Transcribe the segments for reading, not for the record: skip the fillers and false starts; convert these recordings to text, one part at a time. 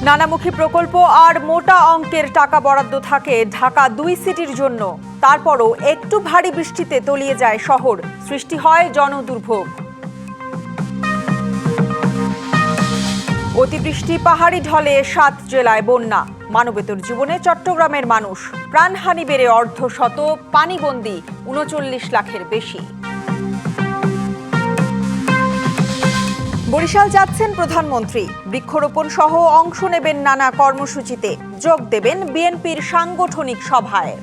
নানামুখী প্রকল্প আর মোটা অঙ্কের টাকা বরাদ্দ থাকে ঢাকা ২ সিটির জন্য। তারপরও একটু ভারী বৃষ্টিতে তলিয়ে যায় শহর, সৃষ্টি হয় জনদুর্ভোগ। অতিবৃষ্টি, পাহাড়ি ঢলে ৭ জেলায় বন্যা, মানবেতর জীবনে চট্টগ্রামের মানুষ। প্রাণহানি বেড়ে অর্ধশত, পানিবন্দী ৩৯ লাখের বেশি। বরিশাল যাচ্ছেন প্রধানমন্ত্রী, বৃক্ষরোপণ সহ অংশ নেবেন নানা কর্মসূচিতে, যোগ দেবেন বিএনপির সাংগঠনিক সভায়।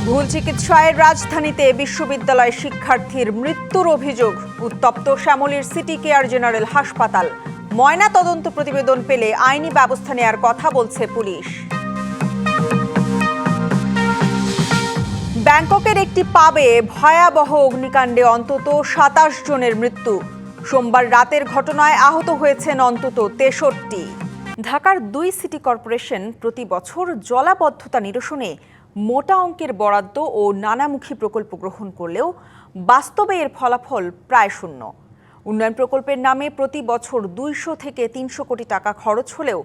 ভুল চিকিৎসায় রাজধানীতে বিশ্ববিদ্যালয় শিক্ষার্থীর মৃত্যুর অভিযোগ, উত্তপ্ত শ্যামলীর সিটি কেয়ার জেনারেল হাসপাতাল। ময়না তদন্ত প্রতিবেদন পেলে আইনি ব্যবস্থা নেয়ার কথা বলছে পুলিশ। ব্যাংককের একটি পাবে ভয়াবহ অগ্নিকাণ্ডে অন্তত ২৭ জনের মৃত্যু। সোমবার রাতের ঘটনায় আহত হয়েছেন অন্তত ৬৩। ঢাকার ২ সিটি কর্পোরেশন প্রতি বছর জলাবদ্ধতা নিরসনে মোটা অঙ্কের বরাদ্দ ও নানামুখী প্রকল্প গ্রহণ করলেও বাস্তবে এর ফলাফল প্রায় শূন্য। উন্নয়ন প্রকল্পের নামে প্রতি বছর ২০০ থেকে ৩০০ কোটি টাকা খরচ হলেও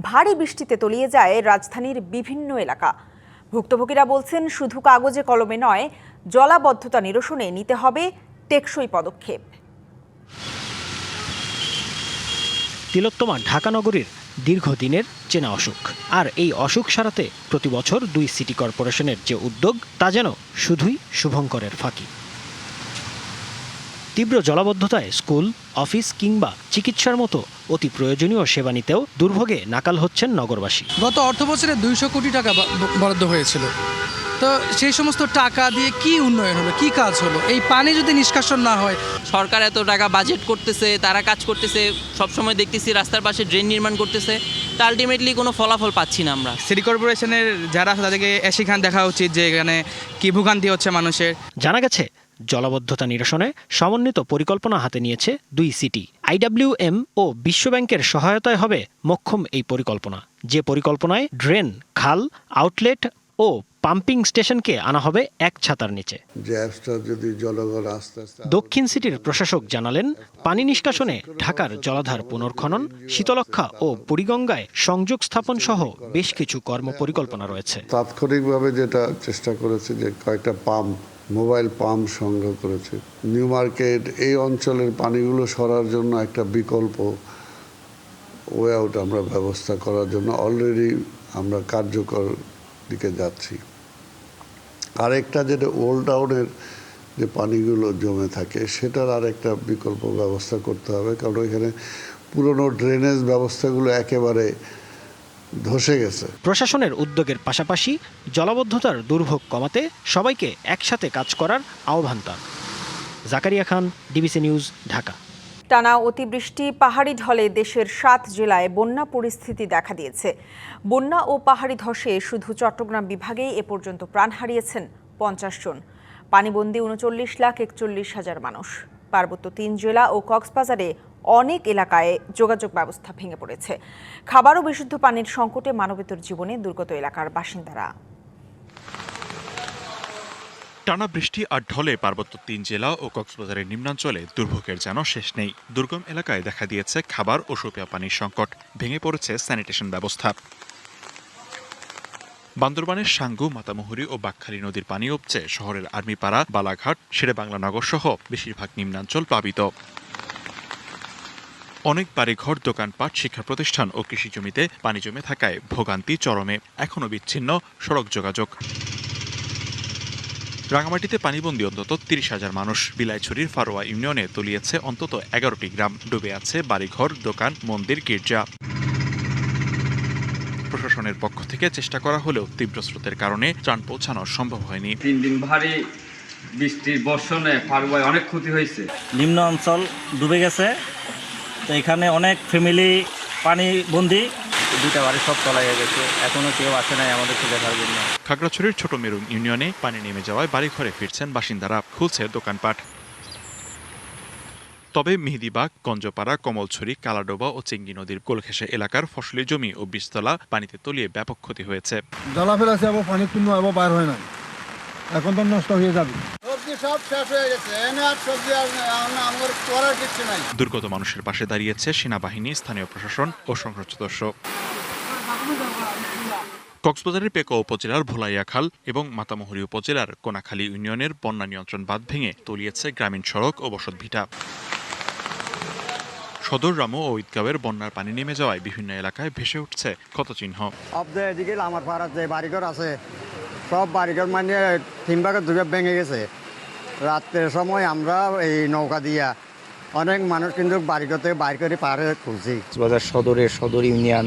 ভারী বৃষ্টিতে তলিয়ে যায় রাজধানীর বিভিন্ন এলাকা। ভুক্তভোগীরা বলছেন, শুধু কাগজে কলমে নয়, জলাবদ্ধতা নিরসনে নিতে হবে টেকসই পদক্ষেপ। তিলোত্তমা ঢাকা নগরীর দীর্ঘদিনের চেনা অসুখ, আর এই অসুখ সারাতে প্রতি বছর ২ সিটি কর্পোরেশনের যে উদ্যোগ, তা যেন শুধুই শুভঙ্করের ফাঁকি। তীব্র জলাবদ্ধতায় স্কুল, অফিস কিংবা চিকিৎসার মতো অতি প্রয়োজনীয় সেবা নিতেও দুর্ভোগে নাকাল হচ্ছেন নগরবাসী। গত অর্থবছরে ২০০ কোটি টাকা বরাদ্দ হয়েছিল, তো সেই সমস্ত টাকা দিয়ে কি উন্নয়ন হলো, কি কাজ হলো? এই পানি যদি নিষ্কাশন না হয়। সরকার এত টাকা বাজেট করতেছে, তারা কাজ করতেছে, সবসময় দেখতেছি রাস্তার পাশে ড্রেন নির্মাণ করতেছে, তা আলটিমেটলি কোনো ফলাফল পাচ্ছি না আমরা। সিটি কর্পোরেশনের যারা তাদেরকে সেখানে দেখা উচিত যে এখানে কি ভোগান্তি হচ্ছে মানুষের। জানা গেছে, জলাবদ্ধতা নিরসনে সমন্বিত পরিকল্পনা হাতে নিয়েছে ২ সিটি। IWM ও বিশ্বব্যাংকের সহায়তায় হবে মোক্ষম এই পরিকল্পনা, যে পরিকল্পনায় ড্রেন, খাল, আউটলেট ও পাম্পিং স্টেশনকে আনা হবে এক ছাতার নিচে। দক্ষিণ সিটির প্রশাসক জানালেন, পানি নিষ্কাশনে ঢাকার জলাধার পুনর্খনন, শীতলক্ষা ও বুড়িগঙ্গায় সংযোগ স্থাপন সহ বেশ কিছু কর্মপরিকল্পনা রয়েছে। তাৎক্ষণিকভাবে যেটা চেষ্টা করেছে যে কয়েকটা মোবাইল পাম্প সংগ্রহ করেছে। নিউ মার্কেট এই অঞ্চলের পানিগুলো সরার জন্য একটা বিকল্প ওয়ে আউট আমরা ব্যবস্থা করার জন্য অলরেডি আমরা কার্যকর দিকে যাচ্ছি। আরেকটা যেটা ওল্ড টাউনের যে পানিগুলো জমে থাকে, সেটার আরেকটা বিকল্প ব্যবস্থা করতে হবে, কারণ এখানে পুরনো ড্রেনেজ ব্যবস্থাগুলো একেবারে ধসে গেছে। প্রশাসনের উদ্যোগের পাশাপাশি জলাবদ্ধতার দুর্ভোগ কমাতে সবাইকে একসাথে কাজ করার আহ্বান তার। জাকারিয়া খান, ডিবিসি নিউজ, ঢাকা। টানা অতিবৃষ্টি, পাহাড়ি ঢলে দেশের ৭ জেলায় বন্যা পরিস্থিতি দেখা দিয়েছে। বন্যা ও পাহাড়ি ধসে শুধু চট্টগ্রাম বিভাগেই এ পর্যন্ত প্রাণ হারিয়েছেন ৫০ জন। পানিবন্দী ৩৯,৪১,০০০ মানুষ। পার্বত্য ৩ জেলা ও কক্সবাজারে অনেক এলাকায় যোগাযোগ ব্যবস্থা ভেঙে পড়েছে। খাবার ও বিশুদ্ধ পানির সংকটে মানবেতর জীবনে দুর্গত এলাকার বাসিন্দারা। টানা বৃষ্টি আর ঢলে পার্বত্য ৩ জেলা ও কক্সবাজারের নিম্নাঞ্চলে দুর্ভোগের যেন শেষ নেই। দুর্গম এলাকায় দেখা দিয়েছে খাবার ও সুপেয় পানির সংকট, ভেঙে পড়েছে স্যানিটেশন ব্যবস্থা। বান্দরবানের সাঙ্গু, মাতামুহুরী ও বাকখালী নদীর পানি উপচে শহরের আর্মিপাড়া, বালাঘাট, শেরেবাংলা নগর সহ বেশিরভাগ নিম্নাঞ্চল প্লাবিত। অনেক বাড়িঘর, দোকানপাট, শিক্ষা প্রতিষ্ঠান ও কৃষি জমিতে পানি জমে থাকায় ভোগান্তি চরমে। এখনও বিচ্ছিন্ন সড়ক যোগাযোগ। রাঙামাটিতে পানিবন্দী অন্তত ৩০,০০০ মানুষ। বিলাইছড়ির ফারোয়া ইউনিয়নে তলিয়েছে অন্তত ১১টি গ্রাম। ডুবে আছে বাড়িঘর, দোকান, মন্দির, গির্জা। প্রশাসনের পক্ষ থেকে চেষ্টা করা হলেও তীব্র স্রোতের কারণে ত্রাণ পৌঁছানো সম্ভব হয়নি। ৩ দিন ভারী বৃষ্টির বর্ষণে ফারোয়ায় অনেক ক্ষতি হয়েছে। নিম্ন অঞ্চল ডুবে গেছে, তো এখানে অনেক ফ্যামিলি পানিবন্দী। 2টা বাড়ি সব তলায় গেছে, এখনো কেউ আসে নাই আমাদেরকে দেখার জন্য। খাগড়াছড়ির ছোট মেরুন ইউনিয়নে পানি নেমে যাওয়ায় বাড়িঘরে ফিরছেন বাসিন্দারা, খুলছে দোকানপাট। তবে মেহেদীবাগ, গঞ্জপাড়া, কমলছড়ি, কালাডোবা ও চেঙ্গি নদীর কোলঘেঁষে এলাকার ফসলি জমি ও বীজতলা পানিতে তলিয়ে ব্যাপক ক্ষতি হয়েছে। জলা ফেলাছে, আবার পানি পূর্ণ আবার বার হয় না, এখন তো নষ্ট হয়ে যাবে। সব শেষ হয়ে গেছে, এনে আর সবজি আর আমার করার কিছু নাই। দুর্গত মানুষের পাশে দাঁড়িয়েছে সেনাবাহিনী, স্থানীয় প্রশাসন ও সংশ্লিষ্ট দর্শক। কক্সবাজারের পেকুয়া উপজেলার ভোলাইয়াখাল এবং মাতামুহুরী উপজেলার কোনাখালী ইউনিয়নের বন্যা নিয়ন্ত্রণ বাঁধ ভেঙে তলিয়েছে গ্রামীণ সড়ক ও বসতভিটা। সদর রামু ও ঈদগাঁওয়ের বন্যার পানি নেমে যাওয়ায় বিভিন্ন এলাকায় ভেসে উঠছে ক্ষতচিহ্ন। এদিকে আমার পাড়ার যে বাড়িঘর আছে সব বাড়িঘর মানে 3 ভাগে 2 ভাগ ভেঙে গেছে। রাত্রের সময় আমরা এই নৌকা দিয়া অনেক মানুষ কিন্তু বাড়িঘর থেকে বাইর করে পাহাড়ে খুঁজছি। কক্সবাজার সদর ইউনিয়ন,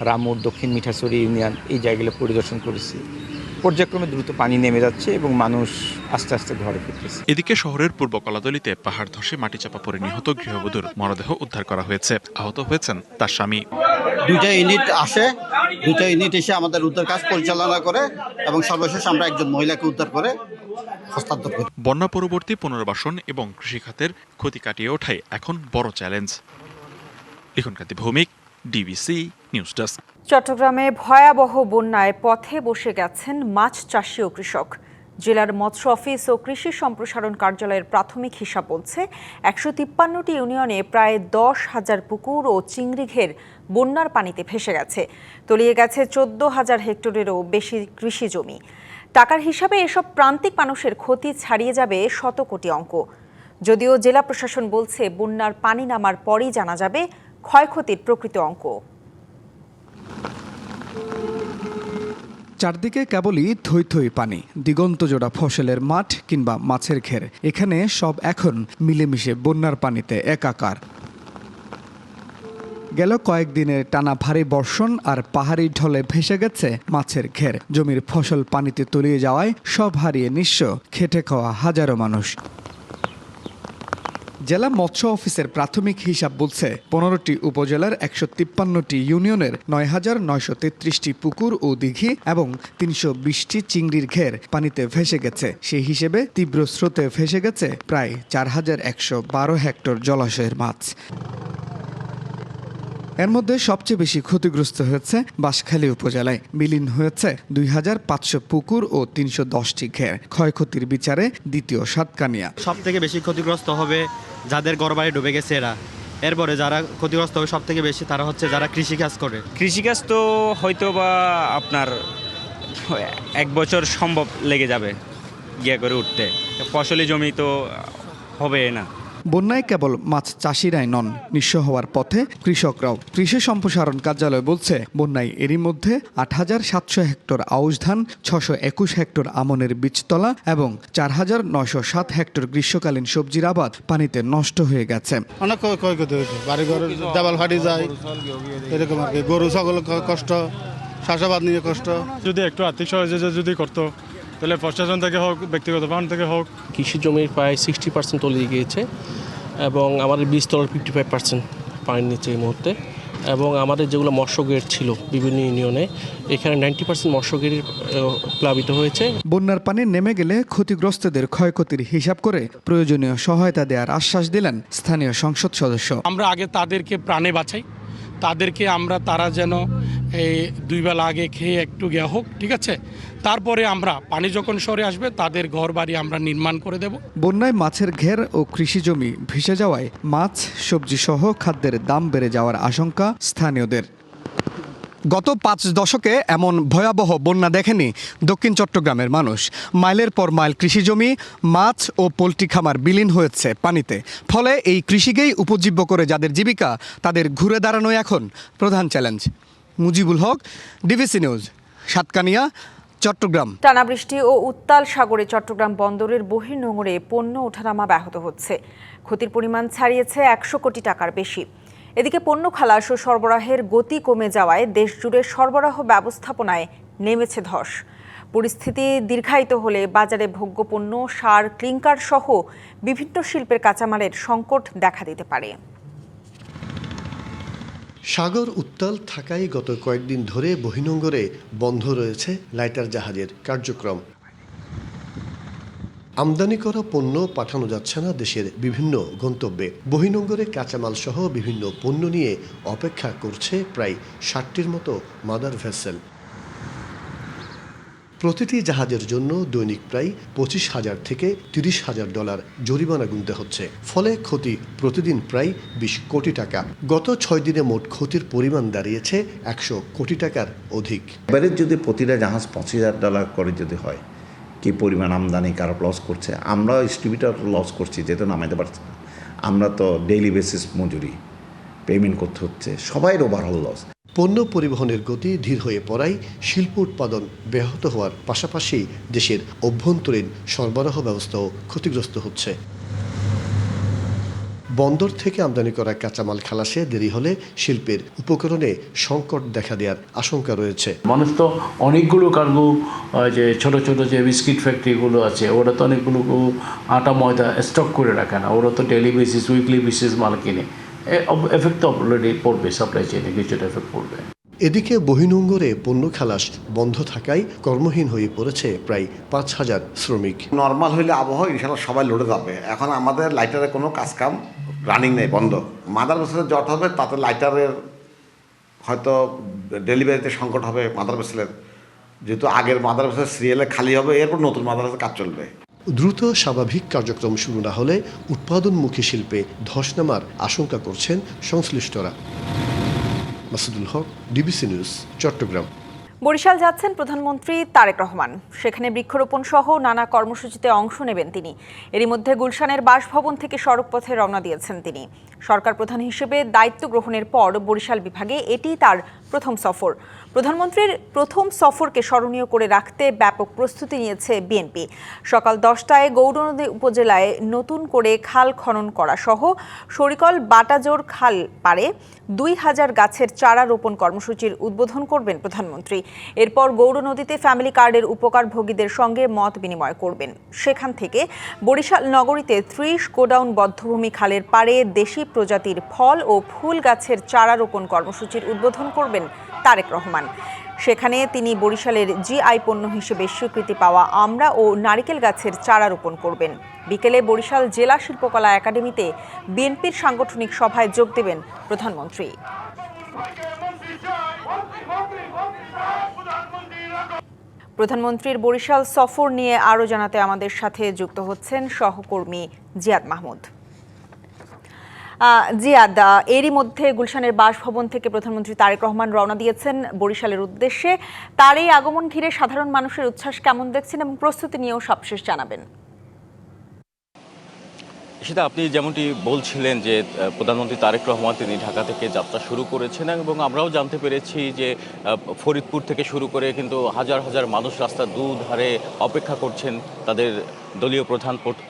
রামুর দক্ষিণ মিঠাছড়ি ইউনিয়ন এই জায়গাগুলো পরিদর্শন করেছি। পর্যায়ক্রমে দ্রুত পানি নেমে যাচ্ছে এবং মানুষ আস্তে আস্তে ঘরে ফিরতেছে। এদিকে শহরের পূর্ব কলাতলিতে পাহাড় ধসে মাটি চাপা পড়ে নিহত গৃহবধূর মরদেহ উদ্ধার করা হয়েছে। আহত হয়েছেন তার স্বামী। 2টা ইউনিট আসে, 2টা ইউনিট এসে আমাদের উদ্ধার কাজ পরিচালনা করে এবং সর্বশেষ আমরা একজন মহিলাকে উদ্ধার করে হস্তান্তর করি। বন্যা পরবর্তী পুনর্বাসন এবং কৃষিখাতের ক্ষতি কাটিয়ে ওঠাই এখন বড় challenge. Likhonkanti Bhowmik, DBC news desk. চট্টগ্রামে ভয়াবহ বন্যায় পথে বসে গেছেন মাছ চাষি ও কৃষক। জেলার মৎস্য অফিস ও কৃষি সম্প্রসারণ কার্যালয়ের প্রাথমিক হিসাব বলছে 153টি ইউনিয়নে প্রায় 10,000 পুকুর ও চিংড়ি ঘের বন্যার পানিতে ভেসে গেছে। তলিয়ে গেছে 14,000 হেক্টরেরও বেশি কৃষি জমি। টাকার হিসাবে এসব প্রান্তিক মানুষের ক্ষতি ছাড়িয়ে যাবে শত কোটি অঙ্ক। যদিও জেলা প্রশাসন বলছে বন্যার পানি নামার পরই জানা যাবে ক্ষয়ক্ষতির প্রকৃত অঙ্ক। চারদিকে কেবলই থই থই পানি, দিগন্তজোড়া ফসলের মাঠ কিংবা মাছের ঘের। এখানে সব এখন মিলেমিশে বন্যার পানিতে একাকার। গেল কয়েকদিনের টানা ভারী বর্ষণ আর পাহাড়ি ঢলে ভেসে গেছে মাছের ঘের। জমির ফসল পানিতে তলিয়ে যাওয়ায় সব হারিয়ে নিঃস্ব খেটে খাওয়া হাজারো মানুষ। জেলা মৎস্য অফিসের প্রাথমিক হিসাব বলছে 15টি উপজেলার 153টি ইউনিয়নের 9,933টি পুকুর ও দিঘি এবং 320টি চিংড়ির ঘের পানিতে ভেসে গেছে। সেই হিসেবে তীব্র স্রোতে ভেসে গেছে প্রায় 4,112 হেক্টর জলাশয়ের মাছ। এর মধ্যে সবচেয়ে বেশি ক্ষতিগ্রস্ত হয়েছে বাঁশখালী উপজেলায়। বিলীন হয়েছে 2,500 পুকুর ও 310টি ঘের। ক্ষয়ক্ষতির বিচারে দ্বিতীয় সাতকানিয়া। সব থেকে বেশি ক্ষতিগ্রস্ত হবে যাদের ঘরবাড়ি ডুবে গেছে এরা। এরপরে যারা ক্ষতিগ্রস্ত হবে সব থেকে বেশি তারা হচ্ছে যারা কৃষিকাজ করে। কৃষিকাজ তো হয়তো বা আপনার 1 বছর সম্ভব লেগে যাবে গিয়ে করে উঠতে, ফসলি জমি তো হবে না। বন্যায় কেবল মাছ চাষিরাই নন, নিঃস্ব হওয়ার পথে কৃষকরাও। কৃষি সম্প্রসারণ কার্যালয় বলছে বন্যায় এরই মধ্যে 8,700 হেক্টর আউশ ধান, 621 হেক্টর আমনের বীজতলা এবং 4,907 হেক্টর গ্রীষ্মকালীন সবজির আবাদ পানিতে নষ্ট হয়ে গেছে। অনেক ক্ষয়ক্ষতি হয়েছে, বাড়িঘর দেওয়াল ফাটি যায়, এরকম আর কি। গরু ছাগল কষ্ট, চাষাবাদ নিয়ে কষ্ট। যদি একটু আর্থিক সহযোগিতা যদি করতো তাহলে প্রশাসন থেকে হোক, ব্যক্তিগত ফান্ড থেকে হোক। কৃষি জমির প্রায় 60% তলিয়ে গিয়েছে এবং আমাদের বীজতলার 55% পানির নিচে এই মুহূর্তে। এবং আমাদের যেগুলো মৎস্য গেট ছিল বিভিন্ন ইউনিয়নে, এখানে 90% মৎস্য গেট প্লাবিত হয়েছে। বন্যার পানি নেমে গেলে ক্ষতিগ্রস্তদের ক্ষয়ক্ষতির হিসাব করে প্রয়োজনীয় সহায়তা দেওয়ার আশ্বাস দিলেন স্থানীয় সংসদ সদস্য। আমরা আগে তাদেরকে প্রাণে বাঁচাই, তাদেরকে তারা যেন এই 2 বেলা আগে খেয়ে একটু গিয়ে হোক, ঠিক আছে। তারপরে আমরা পানি যখন সরে আসবে তাদের ঘর বাড়ি আমরা নির্মাণ করে দেব। বন্যায় মাছের ঘের ও কৃষি জমি ভেসে যাওয়ায় মাছ, সবজি সহ খাদ্যের দাম বেড়ে যাওয়ার আশঙ্কা স্থানীয়দের। গত 5 দশকে এমন ভয়াবহ বন্যা দেখেনি দক্ষিণ চট্টগ্রামের মানুষ। মাইলের পর মাইল কৃষিজমি, মাছ ও পোলট্রি খামার বিলীন হয়েছে পানিতে। ফলে এই কৃষিকেই উপজীব্য করে যাদের জীবিকা, তাদের ঘুরে দাঁড়ানোই এখন প্রধান challenge. Mujibul Haque, DBC news, Satkania, Chittagong. টানা বৃষ্টি ও উত্তাল সাগরে চট্টগ্রাম বন্দরের বহির্নোঙরে পণ্য ওঠানামা ব্যাহত হচ্ছে। ক্ষতির পরিমাণ ছাড়িয়েছে 100 কোটি টাকার বেশি। এদিকে পণ্য খালাস ও সরবরাহের গতি কমে যাওয়ায় দেশজুড়ে সরবরাহ ব্যবস্থাপনায় নেমেছে ধস। পরিস্থিতি দীর্ঘায়িত হলে বাজারে ভোগ্যপণ্য, সার, ক্লিংকার সহ বিভিন্ন শিল্পের কাঁচামালের সংকট দেখা দিতে পারে। সাগর উত্তাল থাকায় গত কয়েকদিন ধরে বহির্নোঙরে বন্ধ রয়েছে লাইটার জাহাজের কার্যক্রম। আমদানি করা পণ্য পাঠানো যাচ্ছে না দেশের বিভিন্ন গন্তব্যে। বহির্নোঙরে কাঁচামাল সহ বিভিন্ন পণ্য নিয়ে অপেক্ষা করছে প্রায় 60টির মতো মাদার ভেসেল। প্রতিটি জাহাজের জন্য দৈনিক প্রায় 25,000 থেকে $30,000 জরিমানা গুনতে হচ্ছে। ফলে ক্ষতি প্রতিদিন প্রায় 20 কোটি টাকা। গত 6 দিনে মোট ক্ষতির পরিমাণ দাঁড়িয়েছে 100 কোটি টাকার অধিক। এবারে যদি প্রতিটা জাহাজ $25,000 করে যদি হয়, কি পরিমাণ আমদানি কারো লস করছে। আমরা ডিস্ট্রিবিউটর লস করছি, যেহেতু নামাইতে পারছি না। আমরা তো ডেইলি বেসিস মজুরি পেমেন্ট করতে হচ্ছে, সবাই ওভারঅল লস। পণ্য পরিবহনের গতি ধীর হয়ে পড়ায় শিল্প উৎপাদন ব্যাহত হওয়ার পাশাপাশি দেশের অভ্যন্তরীণ সরবরাহ ব্যবস্থাও ক্ষতিগ্রস্ত হচ্ছে। বন্দর থেকে আমদানি করা কাঁচামাল খালাসে দেরি হলে শিল্পের উপকরণে সংকট দেখা দেওয়ার আশঙ্কা রয়েছে। মানুষ তো অনেকগুলো কার্গো, যে ছোট ছোট যে বিস্কিট ফ্যাক্টরিগুলো আছে, ওরা তো অনেকগুলো আটা ময়দা স্টক করে রাখে না, ওরা তো ডেইলি বেসিস উইকলি বেসিস মাল কিনে। এফেক্ট তো অলরেডি পড়বে, সাপ্লাই চেইনে কিছুটা এফেক্ট পড়বে। এদিকে বহির্নোঙরে পণ্য খালাস বন্ধ থাকায় কর্মহীন হয়ে পড়েছে প্রায় 5,000 শ্রমিক। নর্মাল হইলে আবহাওয়া ইনশাল্লাহ সবাই লড়ে যাবে। এখন আমাদের লাইটারের কোনো কাজকাম রানিং নেই, বন্ধ। মাদার ভেসেলের জট হবে, তাতে লাইটারের হয়তো ডেলিভারিতে সংকট হবে মাদার ভেসেলের, যেহেতু আগের মাদার ভেসেল সিরিয়ালে খালি হবে, এরপর নতুন মাদার ভেসেল কাজ চলবে। দ্রুত স্বাভাবিক কার্যক্রম শুরু না হলে উৎপাদনমুখী শিল্পে ধস নামার আশঙ্কা করছেন সংশ্লিষ্টরা। মাসুদুল হক, ডিবিসি নিউজ, চট্টগ্রাম। বরিশাল যাচ্ছেন প্রধানমন্ত্রী তারেক রহমান। সেখানে বৃক্ষরোপণ সহ নানা কর্মসূচিতে অংশ নেবেন তিনি। এরই মধ্যে গুলশানের বাসভবন থেকে সড়কপথে রওনা দিয়েছেন তিনি। সরকার প্রধান হিসেবে দায়িত্ব গ্রহণের পর বরিশাল বিভাগে এটি তার প্রথম সফর। প্রধানমন্ত্রীর প্রথম সফরকে স্মরণীয় করে রাখতে ব্যাপক প্রস্তুতি নিয়েছে বিএনপি। সকাল 10টায় গৌরনদী উপজেলায় নতুন করে খাল খনন করা সহ শরিকল বাটাজোর খাল পাড়ে 2,000 গাছের চারা রোপণ কর্মসূচির উদ্বোধন করবেন প্রধানমন্ত্রী। এরপর গৌরনদীতে ফ্যামিলি কার্ডের উপকারভোগীদের সঙ্গে মত বিনিময় করবেন। সেখান থেকে বরিশাল নগরীতে 30 গোডাউন বদ্ধভূমি খালের পাড়ে দেশি প্রজাতির ফল ও ফুল গাছের চারা রোপণ কর্মসূচির উদ্বোধন করবেন তারেক রহমান। সেখানে তিনি বরিশালের জিআই পণ্য হিসেবে স্বীকৃতি পাওয়া আমড়া ও নারিকেল গাছের চারা রোপণ করবেন। বিকেলে বরিশাল জেলা শিল্পকলা একাডেমিতে বিএনপির সাংগঠনিক সভায় যোগ দেবেন প্রধানমন্ত্রী। প্রধানমন্ত্রীর বরিশাল সফর নিয়ে আরও জানাতে আমাদের সাথে যুক্ত হচ্ছেন সহকর্মী জিয়াদ মাহমুদ। জিয়াদ, এরই মধ্যে গুলশানের বাসভবন থেকে প্রধানমন্ত্রী তারেক রহমান রওনা দিয়েছেন বরিশালের উদ্দেশ্যে। তার এই আগমন ঘিরে সাধারণ মানুষের উচ্ছ্বাস কেমন দেখছেন এবং প্রস্তুতি নিয়েও সবশেষ জানাবেন। সেটা আপনি যেমনটি বলছিলেন যে প্রধানমন্ত্রী তারেক রহমান তিনি ঢাকা থেকে যাত্রা শুরু করেছেন এবং আমরাও জানতে পেরেছি যে ফরিদপুর থেকে শুরু করে কিন্তু হাজার হাজার মানুষ রাস্তার দুধারে অপেক্ষা করছেন তাদের দলীয়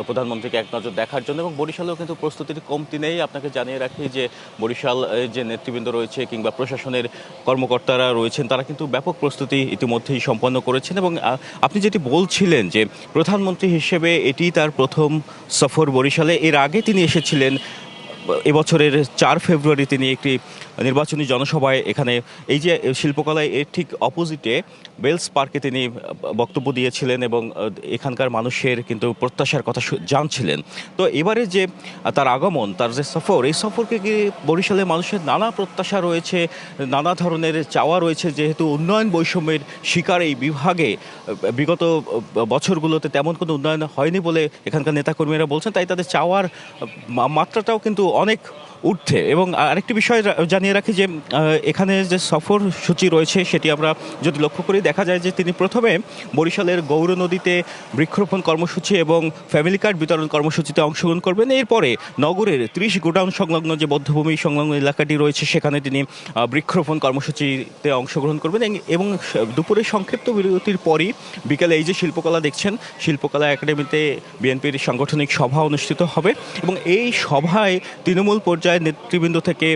প্রধানমন্ত্রীকে এক নজর দেখার জন্য। এবং বরিশালেও কিন্তু প্রস্তুতির কমতি নেই। আপনাকে জানিয়ে রাখি যে বরিশাল যে নেতৃবৃন্দ রয়েছে কিংবা প্রশাসনের কর্মকর্তারা রয়েছেন তারা কিন্তু ব্যাপক প্রস্তুতি ইতিমধ্যেই সম্পন্ন করেছেন। এবং আপনি যেটি বলছিলেন যে প্রধানমন্ত্রী হিসেবে এটি তার প্রথম সফর বরিশালে। এর আগে তিনি এসেছিলেন এবছরের 4 ফেব্রুয়ারি তিনি একটি নির্বাচনী জনসভায় এখানে এই যে শিল্পকলায় এর ঠিক অপোজিটে বেলস পার্কে তিনি বক্তব্য দিয়েছিলেন এবং এখানকার মানুষের কিন্তু প্রত্যাশার কথা জানছিলেন। তো এবারে যে তার আগমন, তার যে সফর, এই সফরকে ঘিরে বরিশালের মানুষের নানা প্রত্যাশা রয়েছে, নানা ধরনের চাওয়া রয়েছে। যেহেতু উন্নয়ন বৈষম্যের শিকার এই বিভাগে বিগত বছরগুলোতে তেমন কোনো উন্নয়ন হয়নি বলে এখানকার নেতাকর্মীরা বলছেন, তাই তাদের চাওয়ার মাত্রাটাও কিন্তু অনেক ঊর্ধ্বে। এবং আরেকটি বিষয় জানিয়ে রাখি যে এখানে যে সফর সূচি রয়েছে সেটি আমরা যদি লক্ষ্য করি দেখা যায় যে তিনি প্রথমে বরিশালের গৌরনদীতে বৃক্ষরোপণ কর্মসূচি এবং ফ্যামিলি কার্ড বিতরণ কর্মসূচিতে অংশগ্রহণ করবেন। এরপরে নগরের 30 গোডাউন সংলগ্ন যে বধ্যভূমি সংলগ্ন এলাকাটি রয়েছে সেখানে তিনি বৃক্ষরোপণ কর্মসূচিতে অংশগ্রহণ করবেন। এবং দুপুরে সংক্ষিপ্ত বিরতির পরই বিকেলে এই যে শিল্পকলা দেখছেন, শিল্পকলা একাডেমিতে বিএনপির সাংগঠনিক সভা অনুষ্ঠিত হবে এবং এই সভায় তৃণমূল পর্যায়ে নেতৃবৃন্দ থেকে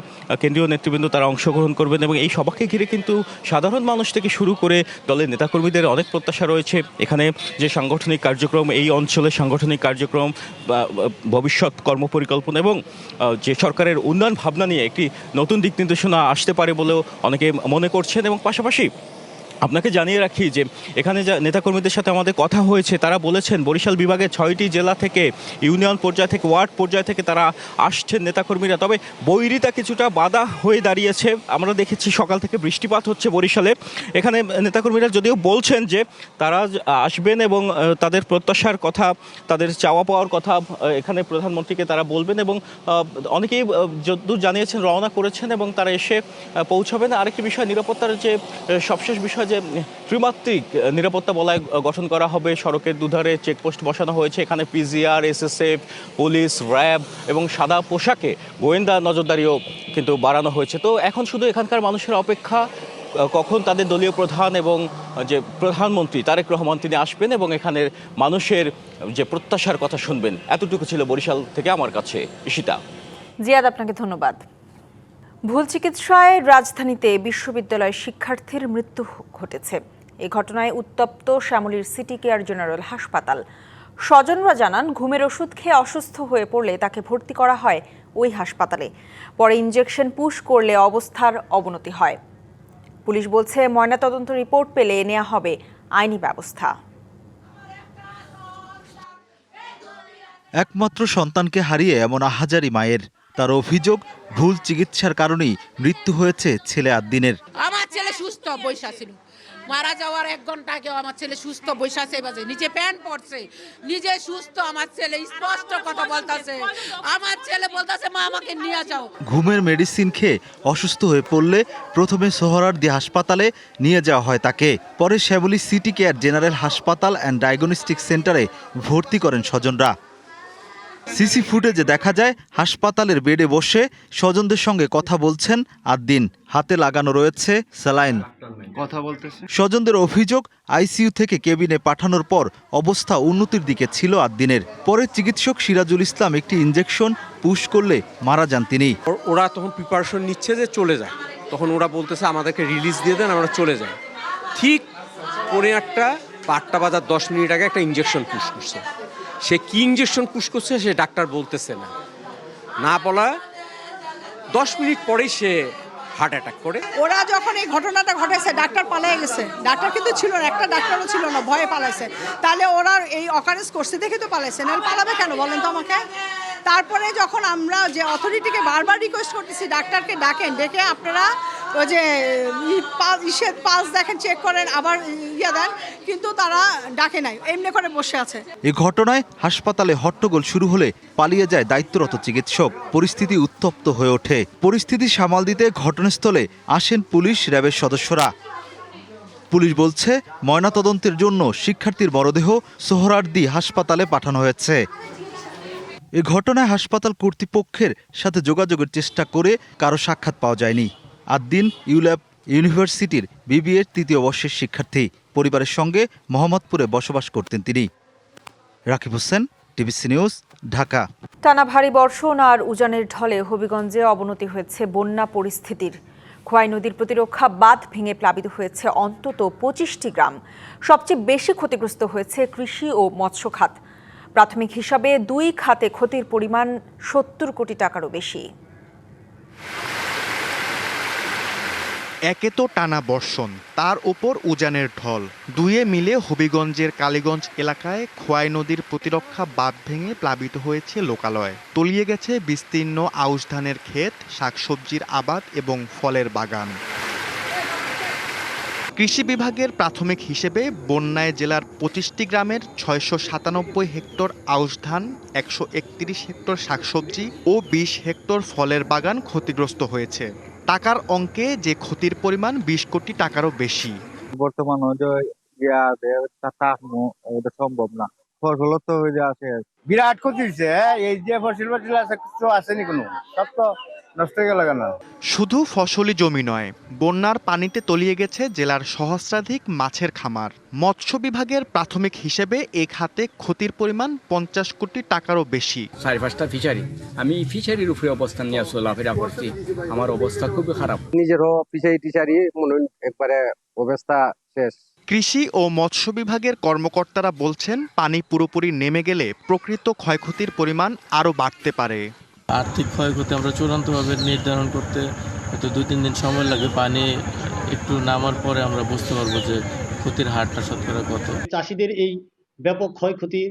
কেন্দ্রীয় নেতৃবৃন্দ তারা অংশগ্রহণ করবেন। এবং এই সভাকে ঘিরে কিন্তু সাধারণ মানুষ থেকে শুরু করে দলের নেতাকর্মীদের অনেক প্রত্যাশা রয়েছে। এখানে যে সাংগঠনিক কার্যক্রম, এই অঞ্চলের সাংগঠনিক কার্যক্রম, ভবিষ্যৎ কর্মপরিকল্পনা এবং যে সরকারের উন্নয়ন ভাবনা নিয়ে একটি নতুন দিক নির্দেশনা আসতে পারে বলেও অনেকে মনে করছেন। এবং পাশাপাশি আপনাকে জানিয়ে রাখি যে এখানে যা নেতাকর্মীদের সাথে আমাদের কথা হয়েছে, তারা বলেছেন বরিশাল বিভাগের 6টি জেলা থেকে, ইউনিয়ন পর্যায় থেকে, ওয়ার্ড পর্যায় থেকে তারা আসছেন নেতাকর্মীরা। তবে বৈরিতা কিছুটা বাধা হয়ে দাঁড়িয়েছে। আমরা দেখেছি সকাল থেকে বৃষ্টিপাত হচ্ছে বরিশালে। এখানে নেতাকর্মীরা যদিও বলছেন যে তারা আসবেন এবং তাদের প্রত্যাশার কথা, তাদের চাওয়া পাওয়ার কথা এখানে প্রধানমন্ত্রীকে তারা বলবেন, এবং অনেকেই যতদূর জানিয়েছেন রওনা করেছেন এবং তারা এসে পৌঁছাবেন। আরেকটি বিষয়, নিরাপত্তার যে সবশেষ বিষয় যে ত্রিমাত্রিক নিরাপত্তা বলয় গঠন করা হবে। সড়কের দুধারে চেকপোস্ট বসানো হয়েছে। এখানে পিজিআর, এসএসএফ, পুলিশ, র্যাব এবং সাদা পোশাকে গোয়েন্দা নজরদারিও কিন্তু বাড়ানো হয়েছে। তো এখন শুধু এখানকার মানুষের অপেক্ষা কখন তাদের দলীয় প্রধান এবং যে প্রধানমন্ত্রী তারেক রহমান তিনি আসবেন এবং এখানের মানুষের যে প্রত্যাশার কথা শুনবেন। এতটুকু ছিল বরিশাল থেকে আমার কাছে ঈশিতা। জিয়াদ, আপনাকে ধন্যবাদ। ভুল চিকিৎসায় রাজধানীতে বিশ্ববিদ্যালয় শিক্ষার্থীর মৃত্যু ঘটেছে। এই ঘটনায় উত্তপ্ত শ্যামলীর সিটি কেয়ার জেনারেল হাসপাতাল। স্বজনরা জানান, ঘুমের ওষুধ খেয়ে অসুস্থ হয়ে পড়লে তাকে ভর্তি করা হয় ওই হাসপাতালে। পরে ইনজেকশন পুশ করলে অবস্থার অবনতি হয়। পুলিশ বলছে, ময়নাতদন্ত রিপোর্ট পেলে নেওয়া হবে আইনি ব্যবস্থা। একমাত্র সন্তানকে হারিয়ে এমন আহাজারি মায়ের। তার অভিযোগ, ভুল চিকিৎসার কারণেই মৃত্যু হয়েছে ছেলে আদ্দিনের। আমার ছেলে সুস্থ বৈশা ছিল, মারা যাওয়ার 1 ঘন্টা আগেও আমার ছেলে সুস্থ বৈশা বাজে, নিচে প্যান্ট পড়ছে, নিজে সুস্থ। আমার ছেলে স্পষ্ট কথা বলতেছে, আমার ছেলে বলতেছে মা আমাকে নিয়ে যাও। ঘুমের মেডিসিন খেয়ে অসুস্থ হয়ে পড়লে প্রথমে সোহরাওয়ার্দী হাসপাতালে নিয়ে যাওয়া হয় তাকে। পরে শ্যামলী সিটি কেয়ার জেনারেল হাসপাতাল অ্যান্ড ডায়াগনস্টিক সেন্টারে ভর্তি করেন স্বজনরা। সিসি ফুটেজে দেখা যায় হাসপাতালের বেডে বসে স্বজনদের সঙ্গে কথা বলছেন আদ্দিন। হাতে লাগানো রয়েছে স্যালাইন। কথা বলতেছে। স্বজনদের অভিযোগ, আইসিইউ থেকে কেবিনে পাঠানোর পর অবস্থা উন্নতির দিকে ছিল আদ্দিনের। পরে চিকিৎসক সিরাজুল ইসলাম একটি ইনজেকশন পুশ করলে মারা যান তিনি। ওরা তখন প্রিপারেশন নিচ্ছে যে চলে যায়, তখন ওরা বলতেছে আমাদেরকে রিলিজ দিয়ে দেন, আমরা চলে যাই। ঠিক 8টা বাজার 10 মিনিট আগে একটা ইনজেকশন পুশ করছে। সে কি ইনজেকশন পুশ করছে সে ডাক্তার বলতেছে না বলা 10 মিনিট পরেই সে হার্ট অ্যাটাক করে। ওরা যখন এই ঘটনাটা ঘটেছে ডাক্তার পালিয়ে গেছে। ডাক্তার কিন্তু ছিল না, একটা ডাক্তারও ছিল না, ভয়ে পালাইছে। তাহলে ওরা এই অকারেন্স করছে দেখে তো পালাইছে, নাহলে পালাবে কেন বলেন তো আমাকে। তারপরে যখন আমরা যে অথরিটিকে বারবার রিকোয়েস্ট করতেছি ডাক্তারকে ডাকেন, ডেকে আপনারা ওই যে পালস দেখেন, চেক করেন, আবার দেন, কিন্তু তারা ডাকে নাই, এমনি করে বসে আছে। এই ঘটনায় হাসপাতালে হট্টগোল শুরু হলে পালিয়ে যায় দায়িত্বরত চিকিৎসক। পরিস্থিতি উত্তপ্ত হয়ে ওঠে। পরিস্থিতি সামাল দিতে ঘটনাস্থলে আসেন পুলিশ, র্যাবের সদস্যরা। পুলিশ বলছে, ময়নাতদন্তের জন্য শিক্ষার্থীর মরদেহ সোহরাওয়ার্দী হাসপাতালে পাঠানো হয়েছে। এ ঘটনায় হাসপাতাল কর্তৃপক্ষের সাথে যোগাযোগের চেষ্টা করে কারো সাক্ষাৎ পাওয়া যায়নি। আদ্দিন ইউল্যাব ইউনিভার্সিটির বিবিএর 3য় বর্ষের শিক্ষার্থী। পরিবারের সঙ্গে মোহাম্মদপুরে বসবাস করতেন তিনি। Rakib Hossain, TVC news, Dhaka. টানা ভারী বর্ষণ আর উজানের ঢলে হবিগঞ্জে অবনতি হয়েছে বন্যা পরিস্থিতির। খোয়াই নদীর প্রতিরক্ষা বাঁধ ভেঙে প্লাবিত হয়েছে অন্তত 25টি গ্রাম। সবচেয়ে বেশি ক্ষতিগ্রস্ত হয়েছে কৃষি ও মৎস্য খাত। প্রাথমিক হিসাবে 2 খাতে ক্ষতির পরিমাণ 70 কোটি টাকারও বেশি। একে তো টানা বর্ষণ, তার ওপর উজানের ঢল, দুয়ে মিলে হবিগঞ্জের কালীগঞ্জ এলাকায় খোয়াই নদীর প্রতিরক্ষা বাঁধ ভেঙে প্লাবিত হয়েছে লোকালয়। তলিয়ে গেছে বিস্তীর্ণ আউশ ধানের ক্ষেত, শাকসবজির আবাদ এবং ফলের বাগান। কৃষি বিভাগের প্রাথমিক হিসেবে বন্যায় জেলার 25টি গ্রামের 697 হেক্টর আউশ ধান, 131 হেক্টর শাকসবজি ও 20 হেক্টর ফলের বাগান ক্ষতিগ্রস্ত হয়েছে। টাকার অঙ্কে যে ক্ষতির পরিমাণ 20 কোটি টাকারও বেশি। বর্তমান সম্ভব না, ফসল তো হয়ে যাচ্ছে, বিরাট ক্ষতি হয়েছে। এই যে ফসল আছে কিছু আসেনি, কোনো সব তো নষ্ট হয়ে গেল কেন। শুধু ফসলি জমি নয়, বন্যার পানিতে তলিয়ে গেছে জেলার সহস্রাধিক মাছের খামার। মৎস্য বিভাগের প্রাথমিক হিসেবে এ খাতে ক্ষতির পরিমাণ 50 কোটি টাকারও বেশি। 4-5টা ফিশারি, আমি ফিশারির উপরে অবস্থান নিয়ে চলাফেরা করছি, আমার অবস্থা খুবই খারাপ। নিজেরও ফিশারি মনে একবারে অবস্থা শেষ। কৃষি ও মৎস্য বিভাগের কর্মকর্তারা বলছেন, পানি পুরোপুরি নেমে গেলে প্রকৃত ক্ষয়ক্ষতির পরিমাণ আরও বাড়তে পারে। আর্থিক ক্ষয়ক্ষতি আমরা চূড়ান্তভাবে নির্ধারণ করতে হয়তো 2-3 দিন সময় লাগে। পানি একটু নামার পরে আমরা বুঝতে পারবো যে ক্ষতির হারটা শতকরা কত। চাষিদের এই ব্যাপক ক্ষয়ক্ষতি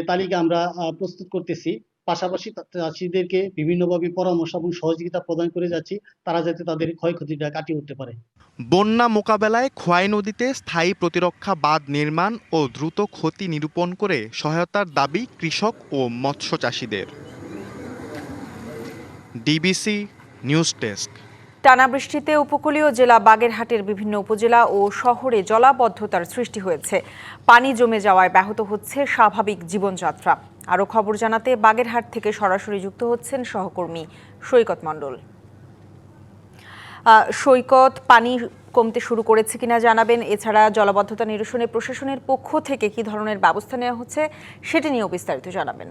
তালিকা আমরা প্রস্তুত করতেছি, পাশাপাশি চাষিদেরকে বিভিন্নভাবে পরামর্শ এবং সহযোগিতা প্রদান করে যাচ্ছি, তারা যাতে তাদের ক্ষয়ক্ষতিটা কাটিয়ে উঠতে পারে। বন্যা মোকাবেলায় খোয়াই নদীতে স্থায়ী প্রতিরক্ষা বাঁধ নির্মাণ ও দ্রুত ক্ষতি নিরূপণ করে সহায়তার দাবি কৃষক ও মৎস্য চাষিদের। DBC news desk. টানা বৃষ্টিতে উপকূলীয় জেলা বাগেরহাটের বিভিন্ন উপজেলা ও শহরে জলাবদ্ধতার সৃষ্টি হয়েছে। পানি জমে যাওয়ায় ব্যাহত হচ্ছে স্বাভাবিক জীবনযাত্রা। আরও খবর জানাতে বাগেরহাট থেকে সরাসরি যুক্ত হচ্ছেন সহকর্মী সৈকত মণ্ডল। সৈকত, পানি কমতে শুরু করেছে কিনা জানাবেন। এছাড়া জলাবদ্ধতা নিরসনে প্রশাসনের পক্ষ থেকে কি ধরনের ব্যবস্থা নেওয়া হচ্ছে সেটি নিয়েও বিস্তারিত জানাবেন।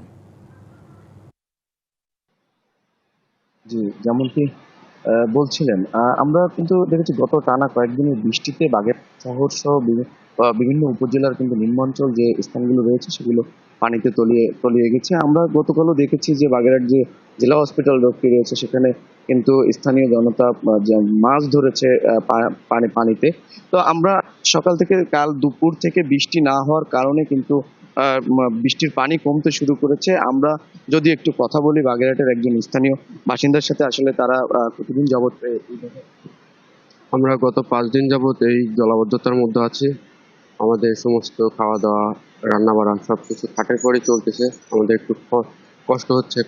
জি, যেমনটি বলছিলেন, আমরা কিন্তু দেখেছি গত টানা কয়েকদিনের বৃষ্টিতে বাগেরহাট শহর সহ বিভিন্ন উপজেলার কিন্তু নিম্নাঞ্চল যে স্থানগুলো রয়েছে সেগুলো পানিতে তলিয়ে গেছে। আমরা গতকালও দেখেছি যে বাগেরহাট যে জেলা হসপিটাল রোডটি রয়েছে সেখানে কিন্তু স্থানীয় জনতা মাছ ধরেছে পানিতে। তো আমরা সকাল থেকে কাল দুপুর থেকে বৃষ্টি না হওয়ার কারণে কিন্তু বৃষ্টির পানি কমতে শুরু করেছে। আমরা যদি একটু কথা বলি বাগেরহাটের একজন স্থানীয় বাসিন্দার সাথে, আসলে তারা কতদিন যাবত, আমরা গত 5 দিন যাবত এই জলাবদ্ধতার মধ্যে আছি। আমাদের সমস্ত খাওয়া দাওয়া, রান্না বাড়া সবকিছু খাটের পরে চলতেছে। আমাদের একটু কষ্ট হচ্ছে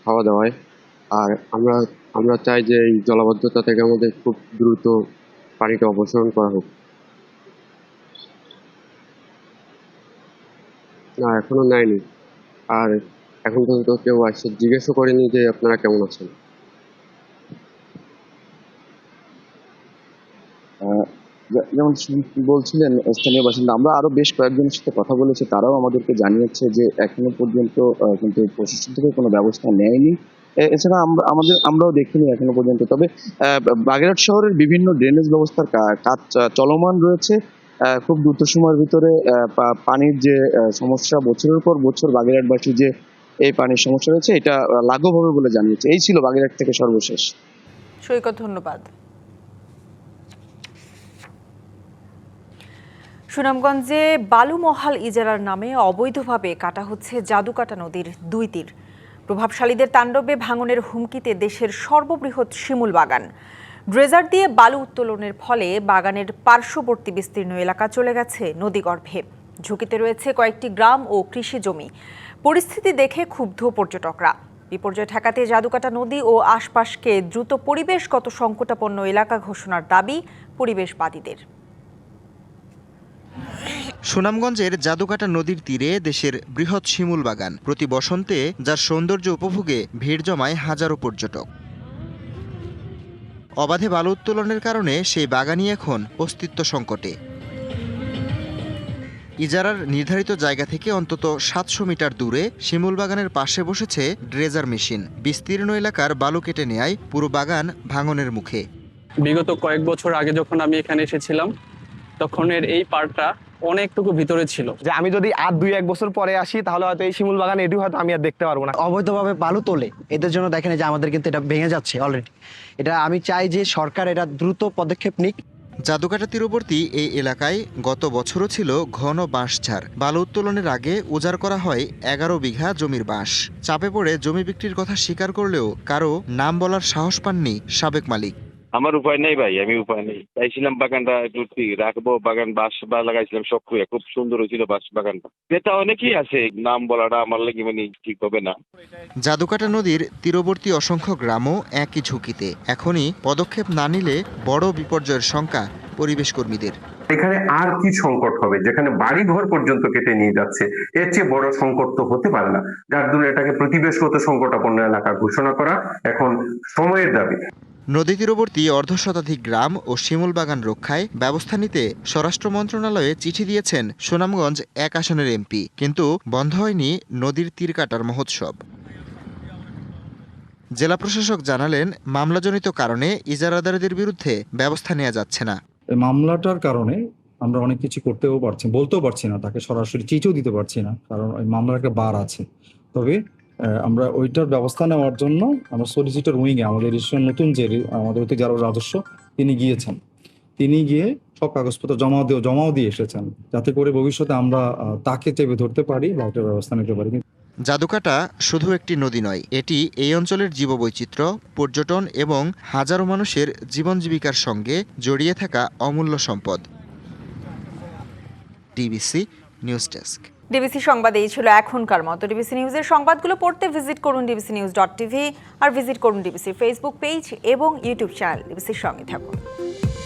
খাওয়া দাওয়ায়। আর আমরা চাই যে এই জলাবদ্ধতা থেকে আমাদের খুব দ্রুত পানিটা অপসারণ করা হোক। না, এখনো নেয়নি। আর এখন পর্যন্ত কেউ আসে জিজ্ঞেসও করেনি যে আপনারা কেমন আছেন। যেমন বলছিলেন স্থানীয় বাসিন্দা, আমরা আরো বেশ কয়েকজনের সাথে কথা বলেছি, তারাও আমাদেরকে জানিয়েছে যে এখনো পর্যন্ত কিন্তু প্রশাসন থেকে কোনো ব্যবস্থা নেয়নি। এছাড়া আমরাও দেখিনি এখনো পর্যন্ত। তবে বাগেরহাট শহরের বিভিন্ন ড্রেনেজ ব্যবস্থার কাজ চলমান রয়েছে। খুব দ্রুত সময়ের ভিতরে পানির যে সমস্যা, বছরের পর বছর বাগেরহাটবাসী যে এই পানির সমস্যা রয়েছে এটা লাঘব হবে বলে জানিয়েছে। এই ছিল বাগেরহাট থেকে সর্বশেষ। সৈকত, ধন্যবাদ। সুনামগঞ্জে বালুমহাল ইজারার নামে অবৈধভাবে কাটা হচ্ছে জাদুকাটা নদীর 2 তীর। প্রভাবশালীদের তাণ্ডবে ভাঙনের হুমকিতে দেশের সর্ববৃহৎ শিমুল বাগান। ড্রেজার দিয়ে বালু উত্তোলনের ফলে বাগানের পার্শ্ববর্তী বিস্তীর্ণ এলাকা চলে গেছে নদীগর্ভে। ঝুঁকিতে রয়েছে কয়েকটি গ্রাম ও কৃষি জমি। পরিস্থিতি দেখে ক্ষুব্ধ পর্যটকরা। বিপর্যয় ঠেকাতে জাদুকাটা নদী ও আশপাশকে দ্রুত পরিবেশগত সংকটাপন্ন এলাকা ঘোষণার দাবি পরিবেশবাদীদের। সুনামগঞ্জের জাদুকাটা নদীর তীরে দেশের বৃহৎ শিমুল বাগান। প্রতি বসন্তে যার সৌন্দর্য উপভোগে ভিড় জমায় হাজারো পর্যটক। অবাধে বালু উত্তোলনের কারণে সেই বাগানই এখন অস্তিত্ব সংকটে। ইজারার নির্ধারিত জায়গা থেকে অন্তত 700 মিটার দূরে শিমুল বাগানের পাশে বসেছে ড্রেজার মেশিন। বিস্তীর্ণ এলাকার বালু কেটে নেয় পুরো বাগান ভাঙনের মুখে। বিগত কয়েক বছর আগে যখন আমি এখানে এসেছিলাম তখন এই পার্কটা অনেকটুকু ভিতরে ছিল, যে আমি যদি আর 2-1 বছর পরে আসি তাহলে হয়তো এই শিমুল বাগান এটি হয়তো আমি আর দেখতে পারবো না। অবৈধভাবে বালু তোলে, এদের জন্য দেখেন যে আমাদের কিন্তু এটা ভেঙে যাচ্ছে অলরেডি। এটা আমি চাই যে সরকার এটা দ্রুত পদক্ষেপ নিক। জাদুকাটা তীরবর্তী এই এলাকায় গত বছরও ছিল ঘন বাঁশঝাড়। বালু উত্তোলনের আগে উজাড় করা হয় 11 বিঘা জমির বাঁশ। চাপে পড়ে জমি বিক্রির কথা স্বীকার করলেও কারো নাম বলার সাহস পাননি সাবেক মালিক। আমার উপায় নেই ভাই, আমি উপায় নেই। চাইছিলাম বাগানটা একটু রাখবো, বাগান বাঁশ লাগাইছিলাম শখ করে, খুব সুন্দর হয়েছিল বাঁশ বাগানটা। এটা অনেকেই আছে, নাম বলাটা আমার লাগে মানে ঠিক হবে না। জাদুকাটা নদীর তীরবর্তী অসংখ্য গ্রামও একই ঝুঁকিতে। এখনই পদক্ষেপ না নিলে বড় বিপর্যয়ের শঙ্কা পরিবেশ কর্মীদের। এখানে আর কি সংকট হবে, যেখানে বাড়ি ঘর পর্যন্ত কেটে নিয়ে যাচ্ছে, এর চেয়ে বড় সংকট তো হতে পারে না। যার জন্য এটাকে প্রতিবেশগত সংকটাপন্ন এলাকা ঘোষণা করা এখন সময়ের দাবি। নদী তীরবর্তী অর্ধশতাধিক গ্রাম ও শিমুল বাগান রক্ষায় ব্যবস্থা নিতে স্বরাষ্ট্র মন্ত্রণালয়ে চিঠি দিয়েছেন সুনামগঞ্জ 1 আসনের এমপি, কিন্তু বন্ধ হয়নি নদীর তীর কাটার মহোৎসব। জেলা প্রশাসক জানালেন, মামলাজনিত কারণে ইজারাদারদের বিরুদ্ধে ব্যবস্থা নেওয়া যাচ্ছে না। মামলাটার কারণে আমরা অনেক কিছু বলতেও পারছি না, তাকে সরাসরি চিঠিও দিতে পারছি না, কারণ ওই মামলার একটা বার আছে। তবে আমরা ওইটার ব্যবস্থা নেওয়ার জন্য আমরা সলিসিটর উইংয়ে আমাদের নতুন যে আমাদের যারা রাজস্ব তিনি গিয়েছেন। তিনি গিয়ে সব কাগজপত্র জমাও দিয়ে এসেছেন, যাতে করে ভবিষ্যতে আমরা তাকে চেপে ধরতে পারি বা একটা ব্যবস্থা নিতে পারি। জাদুকাটা শুধু একটি নদী নয়, এটি এই অঞ্চলের জীববৈচিত্র্য, পর্যটন এবং হাজারো মানুষের জীবন জীবিকার সঙ্গে জড়িয়ে থাকা অমূল্য সম্পদ। DBC news desk. ডিবিসি সংবাদ এই ছিল এখনকার মতো। ডিবিসি নিউজের সংবাদগুলো পড়তে ভিজিট করুন dbcnews.tv আর ভিজিট করুন ডিবিসির ফেসবুক পেজ এবং ইউটিউব চ্যানেল। ডিবিসির সঙ্গে থাকুন।